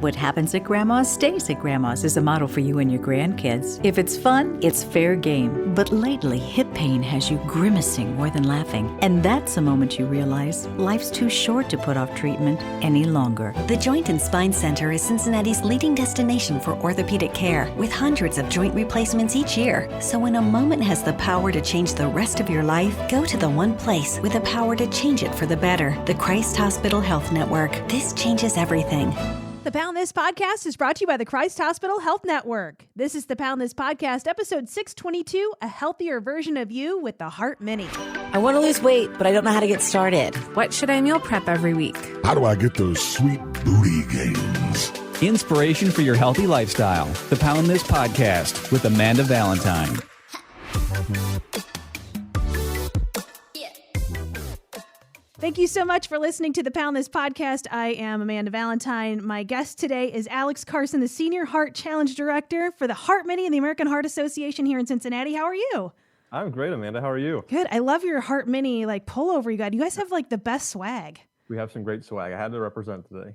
What happens at Grandma's stays at Grandma's is a model for you and your grandkids. If it's fun, it's fair game. But lately, hip pain has you grimacing more than laughing. And that's a moment you realize life's too short to put off treatment any longer. The Joint and Spine Center is Cincinnati's leading destination for orthopedic care, with hundreds of joint replacements each year. So when a moment has the power to change the rest of your life, go to the one place with the power to change it for the better. The Christ Hospital Health Network. This changes everything. The Pound This Podcast is brought to you by the Christ Hospital Health Network. This is the Pound This Podcast, episode 622, a healthier version of you with the Heart Mini. I want to lose weight, but I don't know how to get started. What should I meal prep every week? How do I get those sweet booty gains? Inspiration for your healthy lifestyle. The Pound This Podcast with Amanda Valentine. Thank you so much for listening to the Pound This Podcast. I am Amanda Valentine. My guest today is Alex Carson, the Senior Heart Challenge Director for the Heart Mini and the American Heart Association here in Cincinnati. How are you? I'm great, Amanda. How are you? Good. I love your Heart Mini pullover you got. You guys have the best swag. We have some great swag. I had to represent today.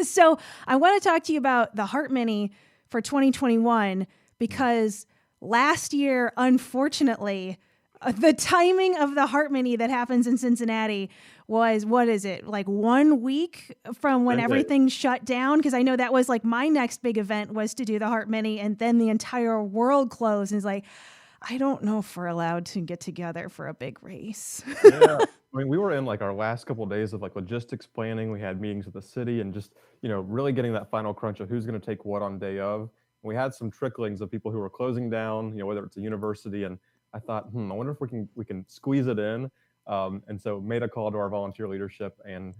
So I want to talk to you about the Heart Mini for 2021 because last year, unfortunately, the timing of the Heart Mini that happens in Cincinnati was, 1 week from when everything shut down? Because I know that was my next big event was to do the Heart Mini, and then the entire world closed. And it's I don't know if we're allowed to get together for a big race. Yeah. I mean, we were in our last couple of days of logistics planning. We had meetings with the city and just, really getting that final crunch of who's going to take what on day of. We had some tricklings of people who were closing down, whether it's a university. And I thought, I wonder if we can squeeze it in. And so made a call to our volunteer leadership, and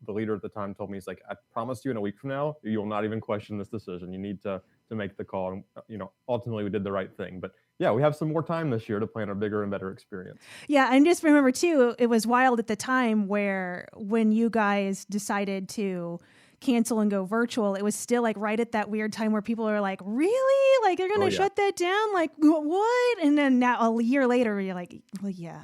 the leader at the time told me, he's like, I promise you in a week from now, you will not even question this decision. You need to make the call. And ultimately we did the right thing. But yeah, we have some more time this year to plan a bigger and better experience. Yeah, and just remember too, it was wild at the time when you guys decided to cancel and go virtual, it was still right at that weird time where people are like, really? You're going to shut that down? What? And then now a year later, you're like, well, yeah.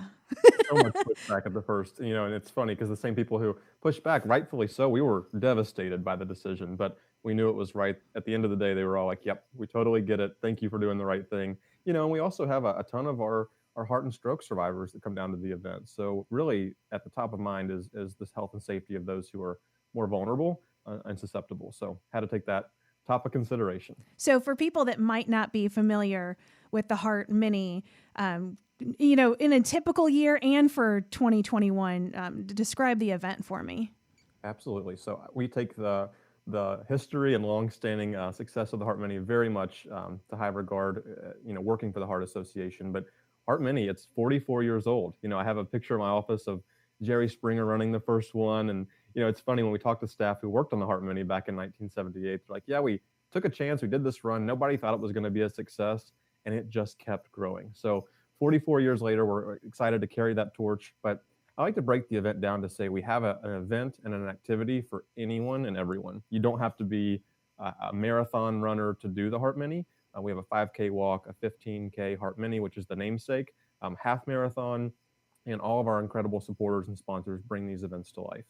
So much pushback at the first, and it's funny because the same people who pushed back, rightfully so, we were devastated by the decision, but we knew it was right. At the end of the day, they were all like, yep, we totally get it. Thank you for doing the right thing. And we also have a ton of our heart and stroke survivors that come down to the event. So really at the top of mind is this health and safety of those who are more vulnerable and susceptible. So had to take that top of consideration. So for people that might not be familiar with the Heart Mini, in a typical year and for 2021, describe the event for me. Absolutely. So we take the history and longstanding success of the Heart Mini very much to high regard, working for the Heart Association. But Heart Mini, it's 44 years old. I have a picture in my office of Jerry Springer running the first one. And, it's funny when we talk to staff who worked on the Heart Mini back in 1978, they're like, yeah, we took a chance. We did this run. Nobody thought it was going to be a success. And it just kept growing. So 44 years later, we're excited to carry that torch. But I like to break the event down to say we have an event and an activity for anyone and everyone. You don't have to be a marathon runner to do the Heart Mini. We have a 5K walk, a 15K Heart Mini, which is the namesake, half marathon, and all of our incredible supporters and sponsors bring these events to life.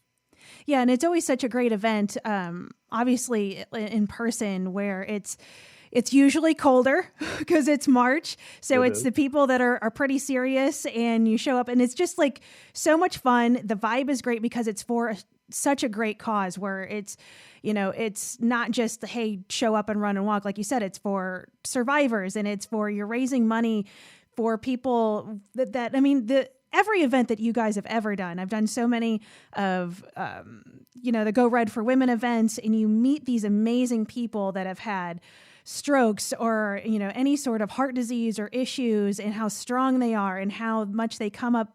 Yeah, and it's always such a great event, obviously in person, where it's usually colder because it's March. So it's the people that are pretty serious, and you show up and it's just so much fun. The vibe is great because it's for such a great cause where it's not just, hey, show up and run and walk. Like you said, it's for survivors, and it's for you're raising money for people every event that you guys have ever done. I've done so many of, the Go Red for Women events, and you meet these amazing people that have had strokes or, any sort of heart disease or issues, and how strong they are and how much they come out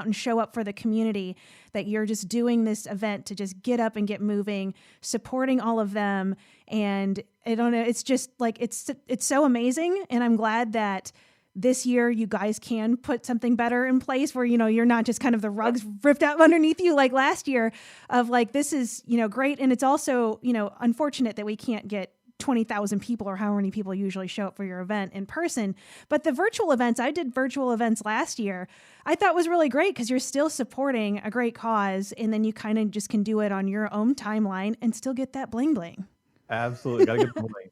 and show up for the community, that you're just doing this event to just get up and get moving, supporting all of them. And I don't know, it's just it's so amazing. And I'm glad that this year you guys can put something better in place where, you're not just kind of the rugs ripped out underneath you like last year of this is, great. And it's also, unfortunate that we can't get 20,000 people or how many people usually show up for your event in person. But the virtual events, I did virtual events last year, I thought was really great because you're still supporting a great cause. And then you kind of just can do it on your own timeline and still get that bling bling. Absolutely, gotta get the money.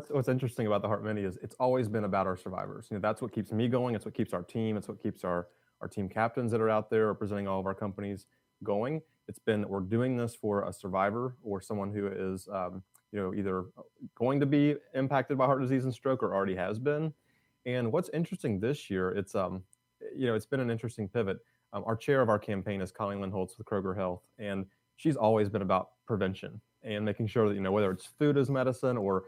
What's interesting about the Heart Mini is it's always been about our survivors. That's what keeps me going. It's what keeps our team. It's what keeps our team captains that are out there representing all of our companies going. It's been we're doing this for a survivor or someone who is either going to be impacted by heart disease and stroke or already has been. And what's interesting this year, it's been an interesting pivot. Our chair of our campaign is Colleen Lynn Holtz with Kroger Health, and she's always been about prevention and making sure that whether it's food as medicine or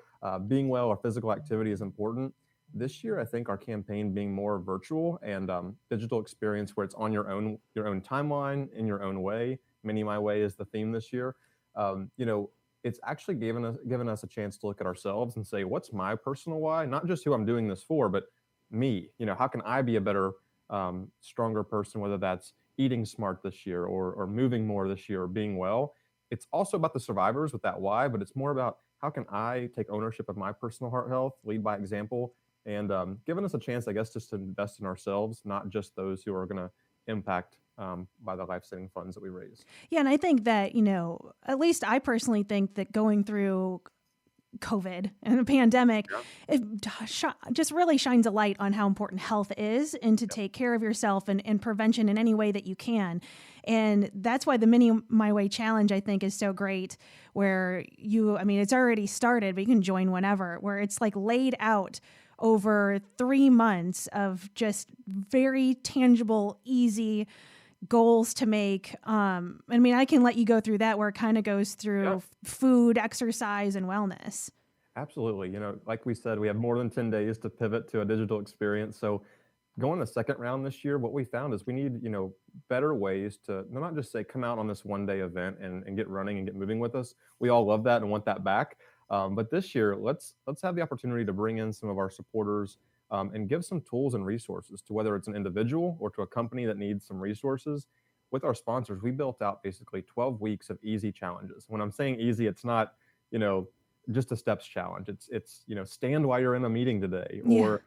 being well or physical activity is important. This year, I think our campaign being more virtual and digital experience where it's on your own timeline in your own way. Mini My Way is the theme this year. It's actually given us a chance to look at ourselves and say, what's my personal why? Not just who I'm doing this for, but me. How can I be a better, stronger person? Whether that's eating smart this year or moving more this year or being well. It's also about the survivors with that why, but it's more about how can I take ownership of my personal heart health, lead by example, and giving us a chance, I guess, just to invest in ourselves, not just those who are going to impact by the life-saving funds that we raise. Yeah, and I think that, at least I personally think that going through COVID and a pandemic, it just really shines a light on how important health is and to take care of yourself and prevention in any way that you can. And that's why the Mini My Way Challenge, I think, is so great, where it's already started, but you can join whenever, where it's like laid out over 3 months of just very tangible, easy goals to make. I can let you go through that, where it kind of goes through food, exercise, and wellness. Absolutely. Like we said, we have more than 10 days to pivot to a digital experience. So going the second round this year, what we found is we need, better ways to not just say, come out on this 1-day event and get running and get moving with us. We all love that and want that back. But this year, let's have the opportunity to bring in some of our supporters and give some tools and resources to whether it's an individual or to a company that needs some resources. With our sponsors, we built out basically 12 weeks of easy challenges. When I'm saying easy, it's not, just a steps challenge. It's stand while you're in a meeting today, or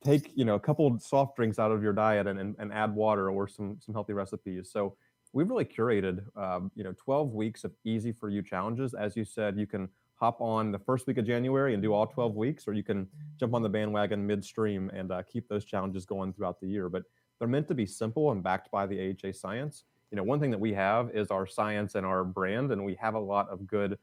take a couple soft drinks out of your diet and add water or some healthy recipes. So we've really curated 12 weeks of easy for you challenges. As you said, you can hop on the first week of January and do all 12 weeks, or you can jump on the bandwagon midstream and keep those challenges going throughout the year. But they're meant to be simple and backed by the AHA science. One thing that we have is our science and our brand, and we have a lot of good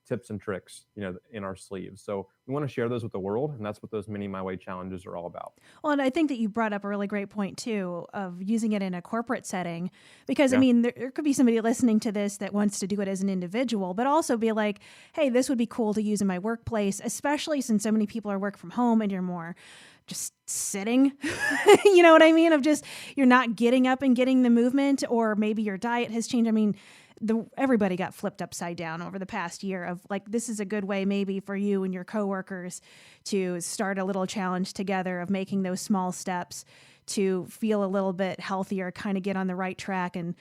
tips and tricks, in our sleeves. So we want to share those with the world, and that's what those Mini My Way challenges are all about. Well, and I think that you brought up a really great point too, of using it in a corporate setting, because there could be somebody listening to this that wants to do it as an individual, but also be like, hey, this would be cool to use in my workplace, especially since so many people are work from home and you're more just sitting, you know what I mean? Of just, you're not getting up and getting the movement, or maybe your diet has changed. Everybody got flipped upside down over the past year of like, this is a good way maybe for you and your coworkers to start a little challenge together of making those small steps to feel a little bit healthier, kind of get on the right track, and,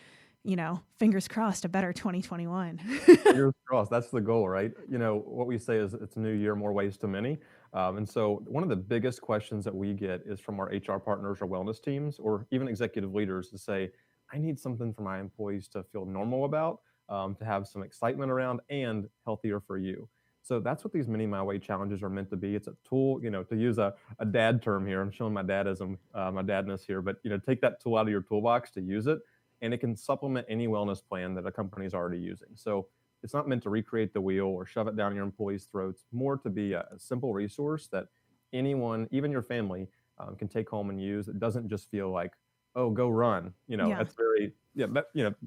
fingers crossed, a better 2021. Fingers crossed. That's the goal, right? What we say is it's a new year, more ways to many. And so one of the biggest questions that we get is from our HR partners or wellness teams, or even executive leaders, to say, I need something for my employees to feel normal about, to have some excitement around, and healthier for you. So that's what these Mini My Way challenges are meant to be. It's a tool, to use a dad term here. I'm showing my dadism, my dadness here, but take that tool out of your toolbox to use it, and it can supplement any wellness plan that a company is already using. So it's not meant to recreate the wheel or shove it down your employees' throats. More to be a simple resource that anyone, even your family, can take home and use. It doesn't just feel like, oh, go run. That's very,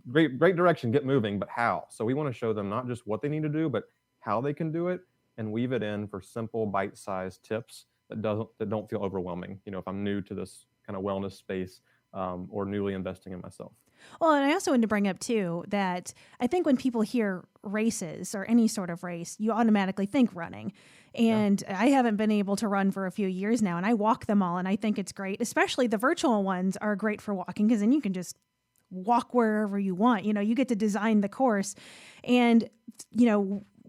great direction, get moving, but how? So we want to show them not just what they need to do, but how they can do it, and weave it in for simple, bite-sized tips that don't feel overwhelming. If I'm new to this kind of wellness space, or newly investing in myself. Well, and I also wanted to bring up too that I think when people hear races or any sort of race, you automatically think running. And I haven't been able to run for a few years now, and I walk them all, and I think it's great. Especially the virtual ones are great for walking, because then you can just walk wherever you want. You get to design the course. And,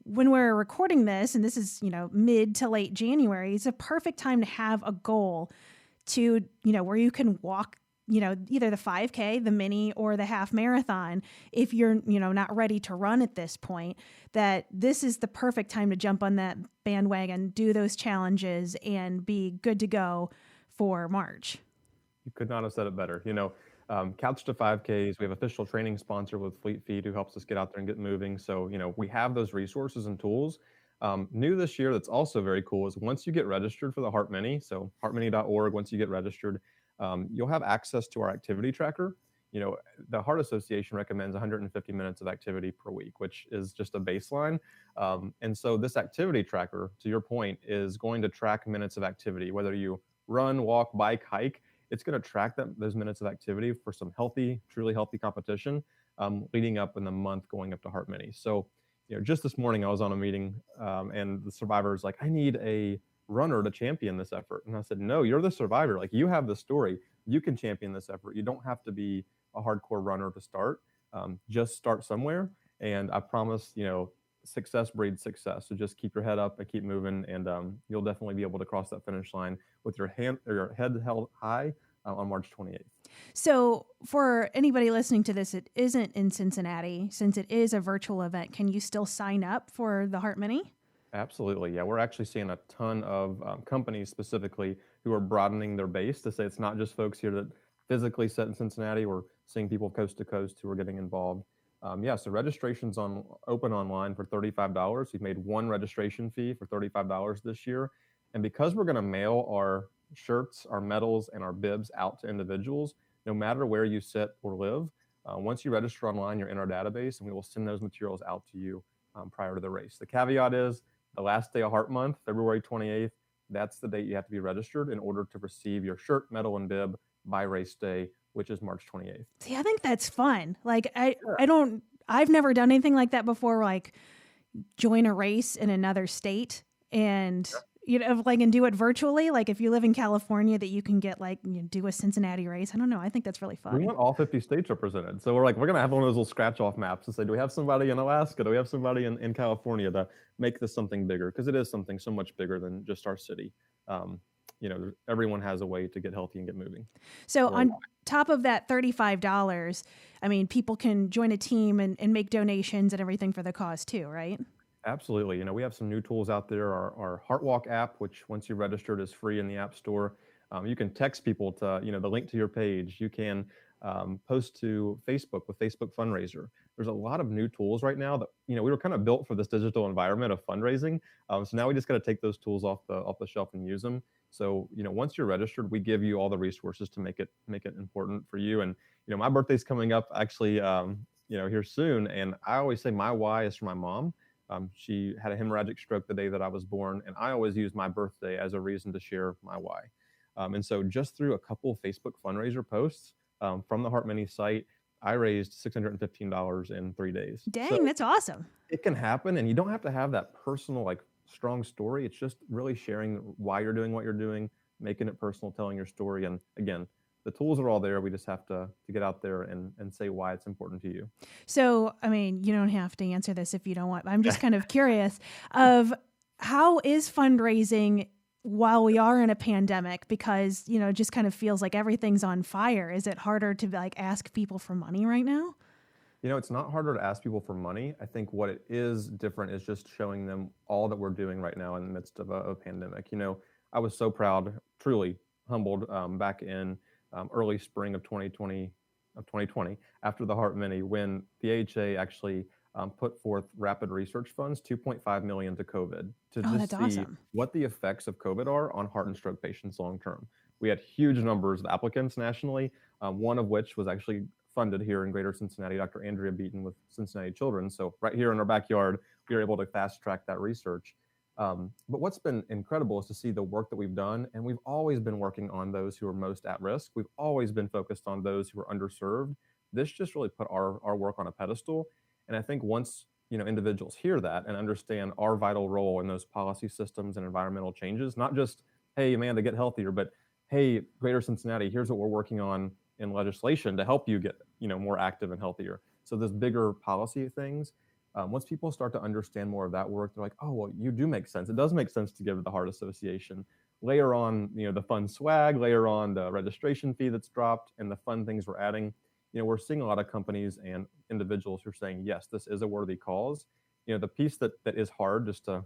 when we're recording this, and this is, mid to late January, it's a perfect time to have a goal to, where you can walk either the 5K, the mini, or the half marathon, if you're, not ready to run at this point, that this is the perfect time to jump on that bandwagon, do those challenges, and be good to go for March. You could not have said it better. Couch to 5Ks, we have official training sponsor with Fleet Feet who helps us get out there and get moving. So, we have those resources and tools. New this year that's also very cool is once you get registered for the Heart Mini, so heartmini.org, once you get registered, you'll have access to our activity tracker. The Heart Association recommends 150 minutes of activity per week, which is just a baseline. And so this activity tracker, to your point, is going to track minutes of activity, whether you run, walk, bike, hike. It's going to track those minutes of activity for some truly healthy competition leading up in the month going up to Heart Mini. So, just this morning I was on a meeting and the survivor is like, I need a runner to champion this effort. And I said, no, you're the survivor. Like, you have the story. You can champion this effort. You don't have to be a hardcore runner to start. Just start somewhere. And I promise, success breeds success. So just keep your head up and keep moving, and you'll definitely be able to cross that finish line with your head held high on March 28th. So for anybody listening to this, it isn't in Cincinnati. Since it is a virtual event, can you still sign up for the Heart Mini? Absolutely. Yeah, we're actually seeing a ton of companies specifically who are broadening their base to say it's not just folks here that physically sit in Cincinnati. We're seeing people coast to coast who are getting involved. So registration's open online for $35. We've made one registration fee for $35 this year. And because we're going to mail our shirts, our medals, and our bibs out to individuals, no matter where you sit or live, once you register online, you're in our database, and we will send those materials out to you prior to the race. The caveat is the last day of Heart Month, February 28th, that's the date you have to be registered in order to receive your shirt, medal, and bib by race day, which is March 28th. See, I think that's fun. Like, I've never done anything like that before, like join a race in another state and, and do it virtually. Like, if you live in California, that you can get do a Cincinnati race. I don't know. I think that's really fun. We want all 50 states represented. So we're going to have one of those little scratch off maps and say, do we have somebody in Alaska? Do we have somebody in California to make this something bigger? Because it is something so much bigger than just our city. Everyone has a way to get healthy and get moving. So on top of that $35, people can join a team and make donations and everything for the cause too, right? Absolutely. We have some new tools out there. Our Heart Walk app, which once you're registered is free in the App Store. You can text people to, the link to your page. You can post to Facebook with Facebook Fundraiser. There's a lot of new tools right now that, we were kind of built for this digital environment of fundraising. So now we just got to take those tools off the shelf and use them. So, once you're registered, we give you all the resources to make it important for you. And, my birthday's coming up actually, here soon. And I always say my why is for my mom. She had a hemorrhagic stroke the day that I was born. And I always use my birthday as a reason to share my why. And so just through a couple of Facebook fundraiser posts from the Heart Mini site, I raised $615 in 3 days. Dang, so that's awesome. It can happen. And you don't have to have that personal, strong story. It's just really sharing why you're doing what you're doing, making it personal, telling your story. And again, the tools are all there. We just have to get out there and say why it's important to you. So, you don't have to answer this if you don't want. I'm just kind of curious of how is fundraising while we are in a pandemic, because, it just kind of feels like everything's on fire. Is it harder to ask people for money right now? It's not harder to ask people for money. I think what it is different is just showing them all that we're doing right now in the midst of a pandemic. I was so proud, truly humbled back in early spring of 2020 after the Heart Mini, when the AHA actually put forth rapid research funds, $2.5 million to COVID, to just see what the effects of COVID are on heart and stroke patients long term. We had huge numbers of applicants nationally, one of which was actually funded here in Greater Cincinnati, Dr. Andrea Beaton with Cincinnati Children. So right here in our backyard, we were able to fast track that research. But what's been incredible is to see the work that we've done. And we've always been working on those who are most at risk. We've always been focused on those who are underserved. This just really put our work on a pedestal. And I think once individuals hear that and understand our vital role in those policy systems and environmental changes, not just, hey, Amanda, get healthier, but hey, Greater Cincinnati, here's what we're working on in legislation to help you get more active and healthier. So those bigger policy things, once people start to understand more of that work, they're like, oh, well, you do make sense. It does make sense to give to the Heart Association. layer on, the fun swag, layer on the registration fee that's dropped and the fun things we're adding, we're seeing a lot of companies and individuals who are saying, yes, this is a worthy cause. The piece that is hard, just to,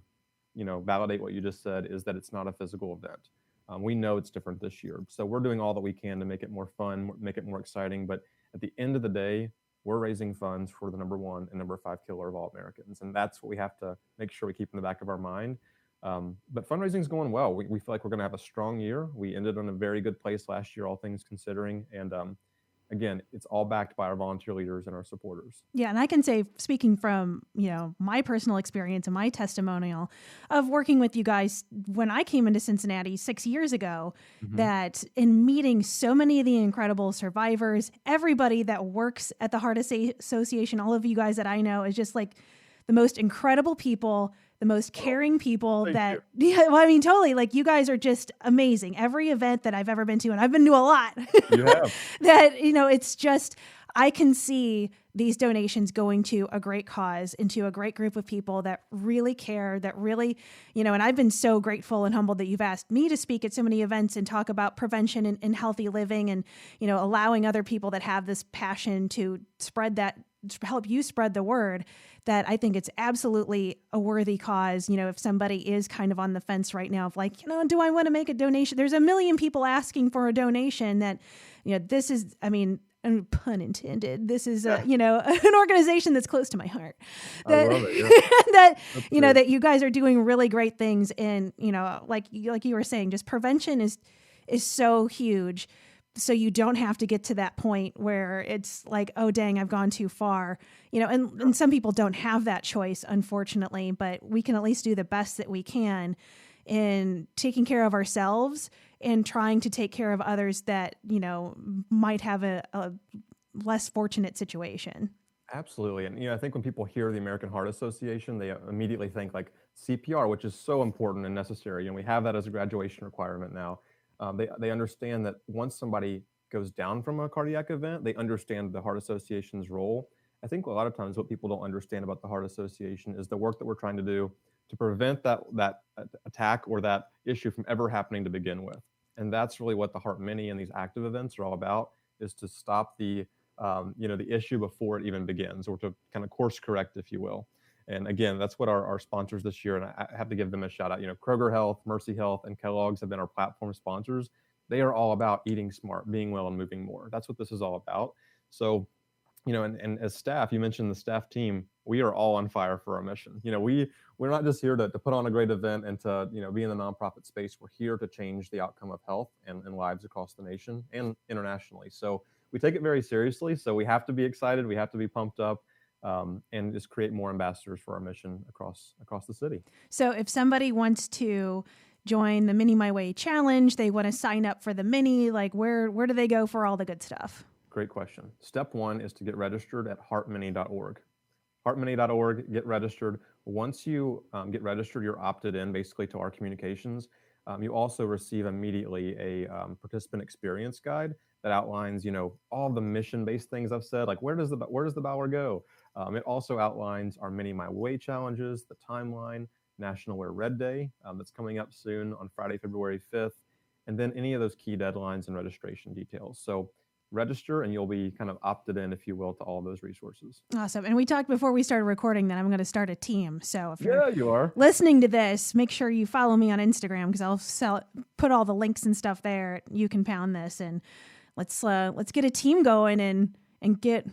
validate what you just said, is that it's not a physical event. We know it's different this year. So we're doing all that we can to make it more fun, make it more exciting. But at the end of the day, we're raising funds for the number 1 and number 5 killer of all Americans. And that's what we have to make sure we keep in the back of our mind. But fundraising is going well. We feel like we're going to have a strong year. We ended on a very good place last year, all things considering. And again, it's all backed by our volunteer leaders and our supporters. Yeah, and I can say, speaking from, my personal experience and my testimonial of working with you guys when I came into Cincinnati 6 years ago, that in meeting so many of the incredible survivors, everybody that works at the Heart Association, all of you guys that I know, is just like the most incredible people, the most caring people totally. Like, you guys are just amazing. Every event that I've ever been to, and I've been to a lot, you have. that, it's just, I can see these donations going to a great cause, into a great group of people that really care, that really, and I've been so grateful and humbled that you've asked me to speak at so many events and talk about prevention and healthy living, and, allowing other people that have this passion to spread that, help you spread the word, that I think it's absolutely a worthy cause. If somebody is kind of on the fence right now of like, do I want to make a donation? There's a million people asking for a donation that, this is, and pun intended, this is an organization that's close to my heart. That, I love it, yeah. That you guys are doing really great things. And, like you were saying, just prevention is so huge. So you don't have to get to that point where it's like, oh, dang, I've gone too far, and some people don't have that choice, unfortunately, but we can at least do the best that we can in taking care of ourselves and trying to take care of others that, might have a less fortunate situation. Absolutely. And, I think when people hear the American Heart Association, they immediately think like CPR, which is so important and necessary. We have that as a graduation requirement now. They understand that once somebody goes down from a cardiac event, they understand the Heart Association's role. I think a lot of times what people don't understand about the Heart Association is the work that we're trying to do to prevent that attack or that issue from ever happening to begin with. And that's really what the Heart Mini and these active events are all about, is to stop the issue before it even begins, or to kind of course correct, if you will. And again, that's what our sponsors this year, and I have to give them a shout out. Kroger Health, Mercy Health, and Kellogg's have been our platform sponsors. They are all about eating smart, being well, and moving more. That's what this is all about. So, and as staff, you mentioned the staff team, we are all on fire for our mission. We're not just here to put on a great event and to, be in the nonprofit space. We're here to change the outcome of health and lives across the nation and internationally. So we take it very seriously. So we have to be excited. We have to be pumped up. And just create more ambassadors for our mission across the city. So if somebody wants to join the Mini My Way Challenge, they want to sign up for the Mini, like where do they go for all the good stuff? Great question. Step 1 is to get registered at heartmini.org. Heartmini.org, get registered. Once you get registered, you're opted in basically to our communications. You also receive immediately a participant experience guide that outlines, all the mission-based things I've said, like where does the Bauer go? It also outlines our Mini My Way challenges, the timeline, National Wear Red Day that's coming up soon on Friday, February 5th, and then any of those key deadlines and registration details. So register and you'll be kind of opted in, if you will, to all those resources. Awesome. And we talked before we started recording that I'm going to start a team. So if you are listening to this, make sure you follow me on Instagram, because I'll put all the links and stuff there. You can pound this, and let's get a team going and get,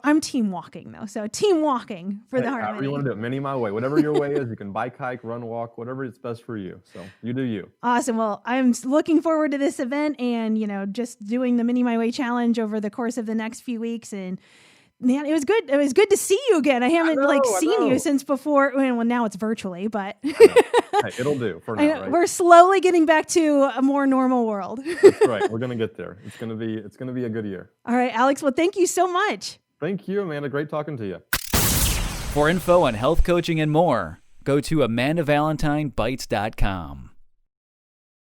I'm team walking though. So team walking for the Heart Mini. However you want to do it, Mini My Way, whatever your way is. You can bike, hike, run, walk, whatever is best for you. So you do you. Awesome. Well, I'm looking forward to this event and, just doing the Mini My Way challenge over the course of the next few weeks. And man, it was good. It was good to see you again. I haven't seen you since before. Well, now it's virtually, but hey, it'll do for now. Right? We're slowly getting back to a more normal world. That's right. We're going to get there. It's going to be a good year. All right, Alex. Well, thank you so much. Thank you, Amanda. Great talking to you. For info on health coaching and more, go to AmandaValentineBites.com.